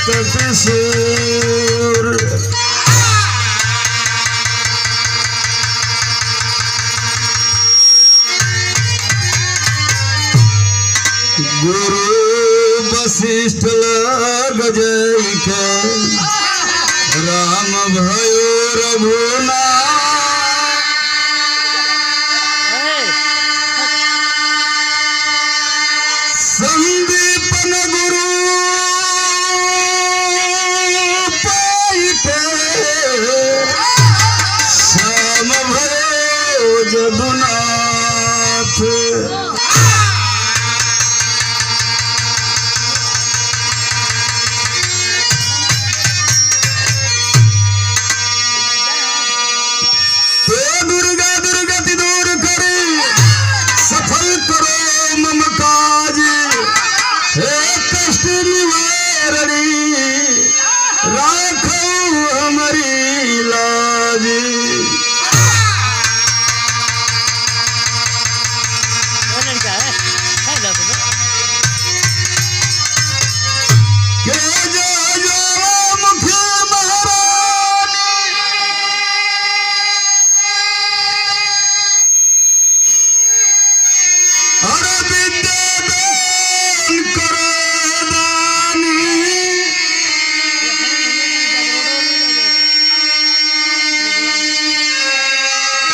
कटसूर। गुरु वशिष्ठ लग जय के राम भयो रघुनाथ। संदीपन गुरु पाइके श्याम भयो जदुनाथ।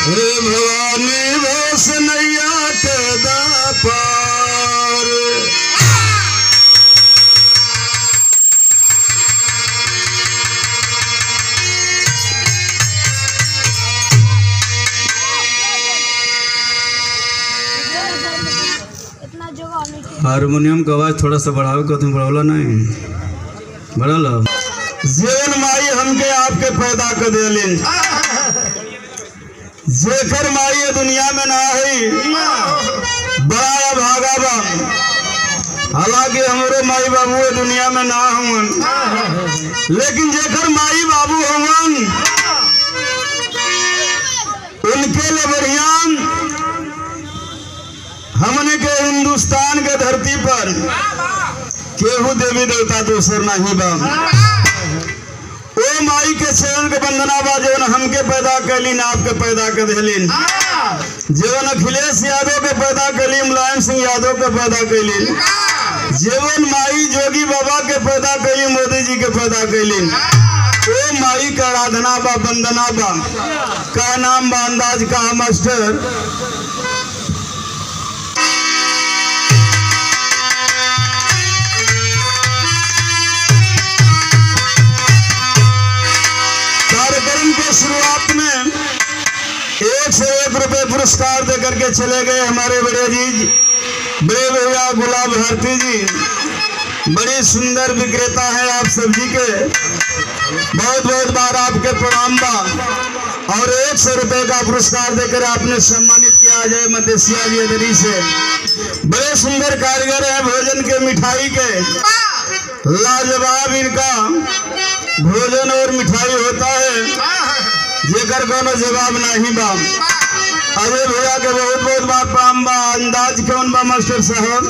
हे भवानी भोस नैया के दापार। हारमोनियम का आवाज थोड़ा सा बढ़ाओ को तुम बढ़ौला नहीं बढ़ा लो। जीवन माई हमके आपके पैदा कर दिलिन जेकर माई दुनिया में ना है बड़ा भागा बा। हालांकि हमारे माई बाबू दुनिया में ना हुन लेकिन जेकर माई बाबू हुन उनके लिए बढ़िया हमने के हिंदुस्तान के धरती पर केहू देवी देवता दूसर नहीं बा। ओ माई के चरण के वंदना बा जवन हमके पैदा कैलीन आपके पैदा कर दिलीन। जवन अखिलेश यादव के पैदा कैली मुलायम सिंह यादव के पैदा कैलीन। जवन माई जोगी बाबा के पैदा कैली मोदी जी के पैदा कैलीन। ओ माई का आराधना बा वंदना बा। का नाम बा अंदाज का मास्टर। शुरुआत में 1 से 1 रुपए पुरस्कार दे करके चले गए हमारे बड़े भैया गुलाब भारती जी। बड़ी सुंदर विक्रेता है आप सब्जी के। बहुत बहुत बार आपके प्रणाम बा। और 100 रुपए का पुरस्कार देकर आपने सम्मानित किया अजय मदेशिया जी अदरी से। बड़े सुंदर कारीगर है भोजन के मिठाई के। लाजवाब इनका भोजन और मिठाई होता है जेकर कोनो जवाब नहीं बा। अजय भैया के बहुत बहुत बार प्रणाम बा। अंदाज कौन बा मास्टर साहब?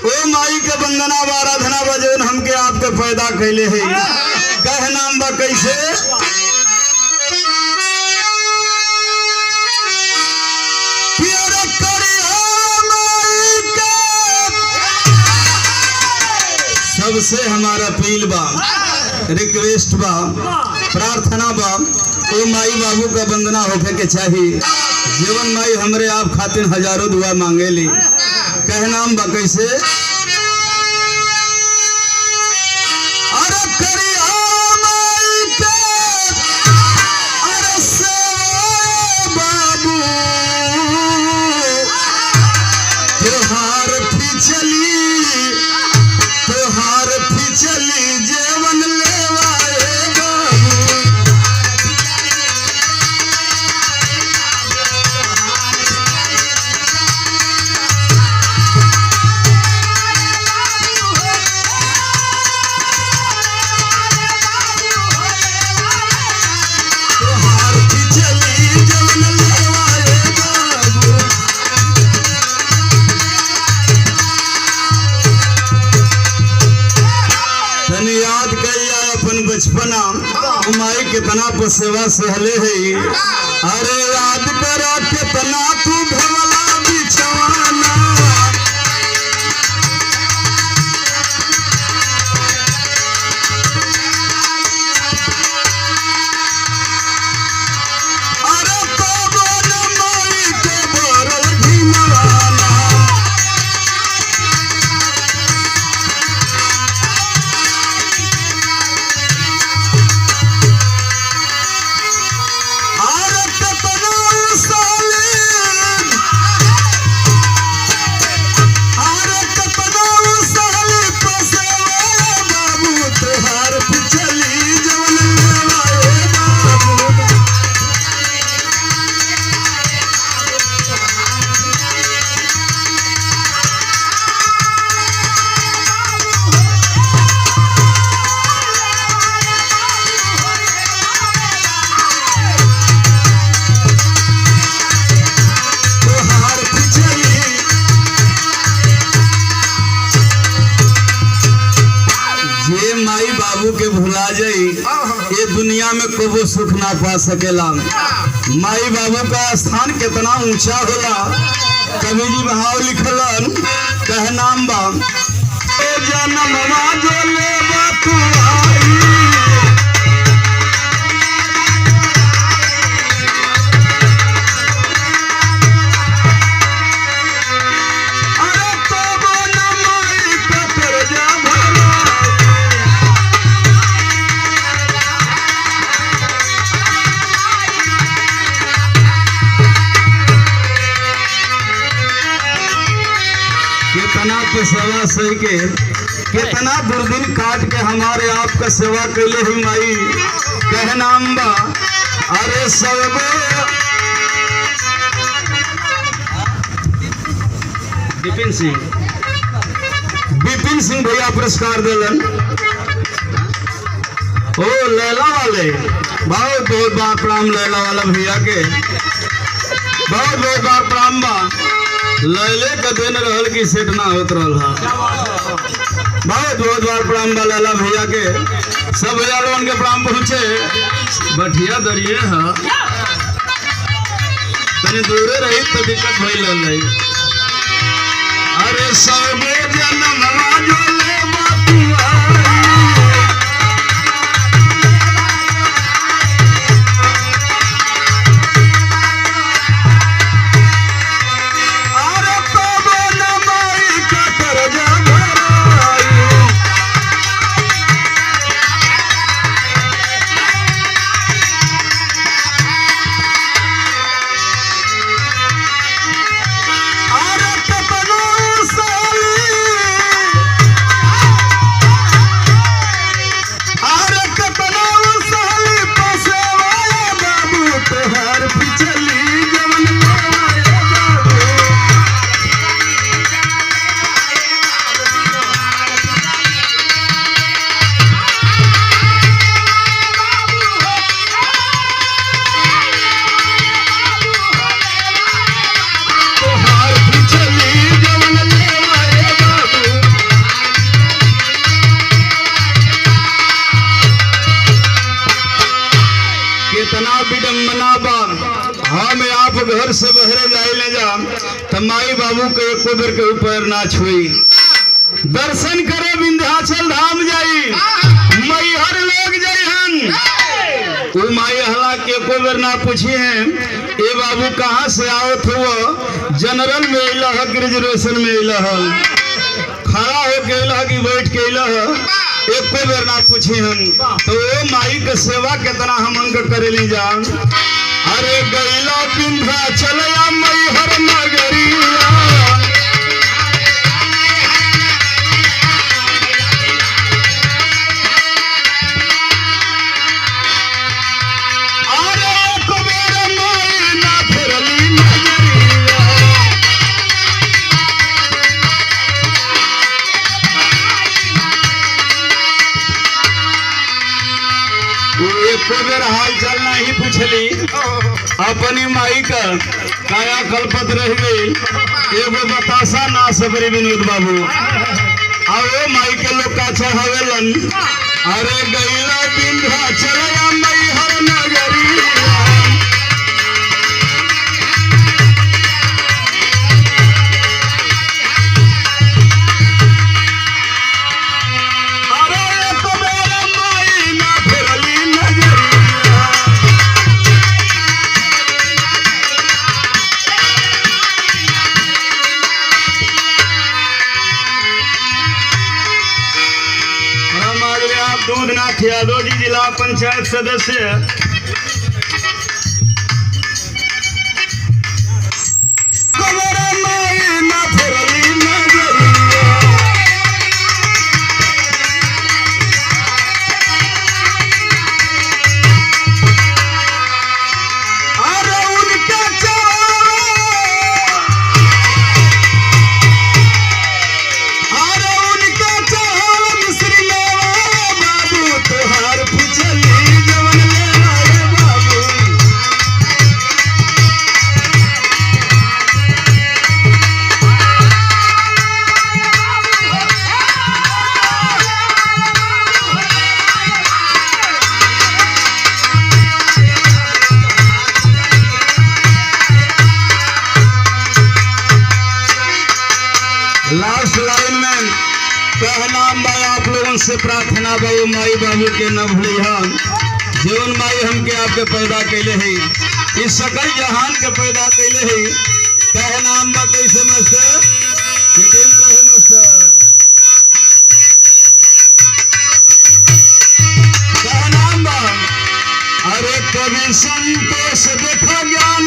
ओ माई के वंदना बा आराधना बा जौन हमके आपके पैदा कैले है। कह नाम बा कैसे? सबसे हमारा अपील बा रिक्वेस्ट बा प्रार्थना बा ओ माई बाबू का वंदना होके के चाहिए। जीवन माई हमरे आप खातिर हजारों दुआ मांगे ली। कह नाम बा कैसे? बचपना माई कितना पर सेवा सहले है। अरे याद करा कितना तू भवला बिछवाना। माई बाबू के भुला जाई ये दुनिया में कबो सुख ना पा सकेला। माई बाबू का स्थान कितना ऊंचा होला। कवि जी भाव लिखलन कह नाम बा जन्मवा जो लेबा तू आई। कितना तो सेवा सही के कितना दुर्दिन काट के हमारे आपका सेवा कैले ही माई कह नाम बा। अरे सबको विपिन सिंह भैया पुरस्कार दिलन। ओ लैला वाले बहुत बहुत बार प्रणाम। लैला वाला भैया के बहुत बहुत बार प्रणाम बा। लैले का दिन रहल की सेट ना होत रहल हा। बहुत बहुत बार प्रणाम बा लैला भैया के। सब भैया लोगन के प्रणाम पहुँचे। बठिया दरिए हा तनी दूरे रही तो दिक्कत भइल रही। अरे सबे जनमवा जो लेबा तू आई। कितना विडम्बना बा। हम आप घर से बहरे जाए ले जा तो माई बाबू के एको बेर के ऊपर ना छुई। दर्शन करे विंध्याचल धाम जाई मैहर लोग जाइहन। वो माई हला के एको बेर ना पूछी है ए बाबू कहाँ से आवत हो। जनरल में अला है कि रिजर्वेशन में अला है। खड़ा होके अला कि बैठ के अला है। एको बेर ना पूछी हम तो वो माई के सेवा कितना हम अंग करेली जान। अरे गैला विंध्याचल मैहर नगरिया। हाल चाल नहीं पूछली अपनी माई का काया कल्पत रह गई। एगो बतासा ना सबरी विनोद बाबू और हो माई के लोग का चढ़ावेलन। अरे गैला विंध्याचल मैहर नगरिया, अरे एक बेर माई ना फेरली नजरिया। आप दूधनाथ यादव जी जिला पंचायत सदस्य। लास्ट लाइन में कहना मैं आप लोगों से प्रार्थना बाबू माई बाबू के न भूलिया। जीवन माई हमके आपके पैदा कैले है, इस सकल जहान के पैदा कैले है। कहना बा कैसे मास्टर रहे मास्टर, कहना बा अरे कभी संतोष देखा ज्ञान